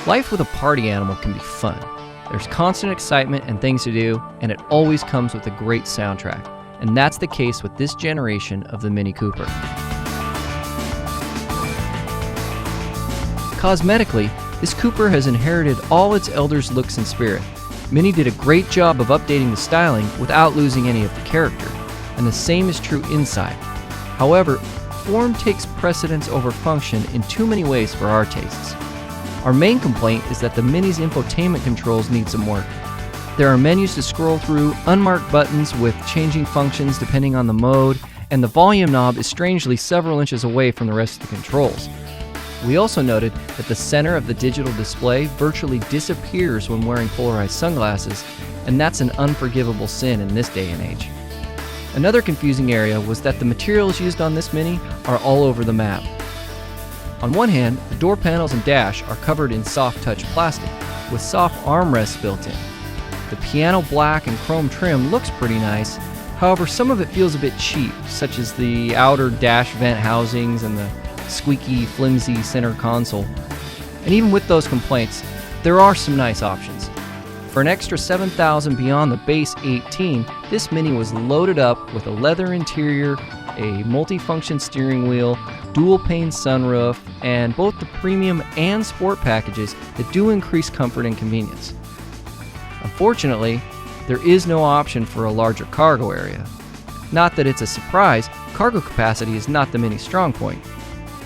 Life with a party animal can be fun. There's constant excitement and things to do, and it always comes with a great soundtrack. And that's the case with this generation of the Mini Cooper. Cosmetically, this Cooper has inherited all its elders' looks and spirit. Mini did a great job of updating the styling without losing any of the character, and the same is true inside. However, form takes precedence over function in too many ways for our tastes. Our main complaint is that the Mini's infotainment controls need some work. There are menus to scroll through, unmarked buttons with changing functions depending on the mode, and the volume knob is strangely several inches away from the rest of the controls. We also noted that the center of the digital display virtually disappears when wearing polarized sunglasses, and that's an unforgivable sin in this day and age. Another confusing area was that the materials used on this Mini are all over the map. On one hand, the door panels and dash are covered in soft touch plastic, with soft armrests built in. The piano black and chrome trim looks pretty nice, however some of it feels a bit cheap, such as the outer dash vent housings and the squeaky, flimsy center console. And even with those complaints, there are some nice options. For an extra $7,000 beyond the base $18,000, this Mini was loaded up with a leather interior, a multifunction steering wheel, dual-pane sunroof, and both the premium and sport packages that do increase comfort and convenience. Unfortunately, there is no option for a larger cargo area. Not that it's a surprise, cargo capacity is not the Mini's strong point.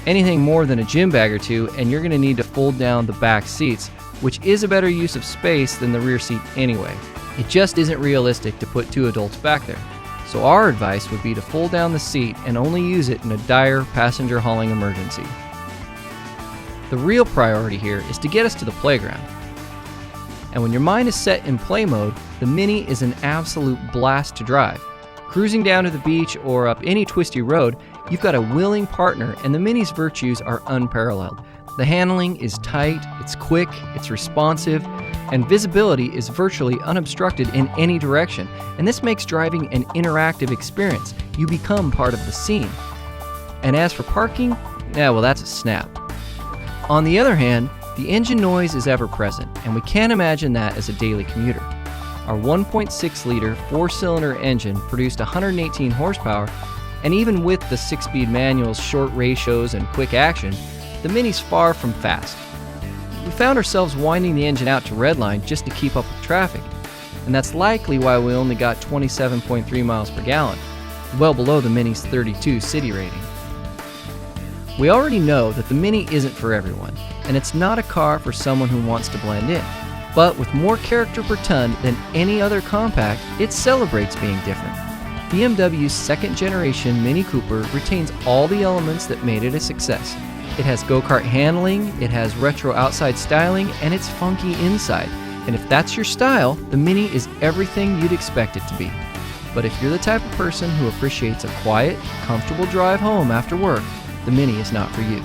Anything more than a gym bag or two, and you're going to need to fold down the back seats, which is a better use of space than the rear seat anyway. It just isn't realistic to put two adults back there. So our advice would be to fold down the seat and only use it in a dire passenger hauling emergency. The real priority here is to get us to the playground. And when your mind is set in play mode, the Mini is an absolute blast to drive. Cruising down to the beach or up any twisty road, you've got a willing partner, and the Mini's virtues are unparalleled. The handling is tight, it's quick, it's responsive, and visibility is virtually unobstructed in any direction. And this makes driving an interactive experience. You become part of the scene. And as for parking, that's a snap. On the other hand, the engine noise is ever present, and we can't imagine that as a daily commuter. Our 1.6-liter four-cylinder engine produced 118 horsepower, and even with the 6-speed manual's short ratios and quick action, the Mini's far from fast. We found ourselves winding the engine out to redline just to keep up with traffic, and that's likely why we only got 27.3 miles per gallon, well below the Mini's 32 city rating. We already know that the Mini isn't for everyone, and it's not a car for someone who wants to blend in. But with more character per ton than any other compact, it celebrates being different. BMW's second-generation Mini Cooper retains all the elements that made it a success. It has go-kart handling, it has retro outside styling, and it's funky inside. And if that's your style, the Mini is everything you'd expect it to be. But if you're the type of person who appreciates a quiet, comfortable drive home after work, the Mini is not for you.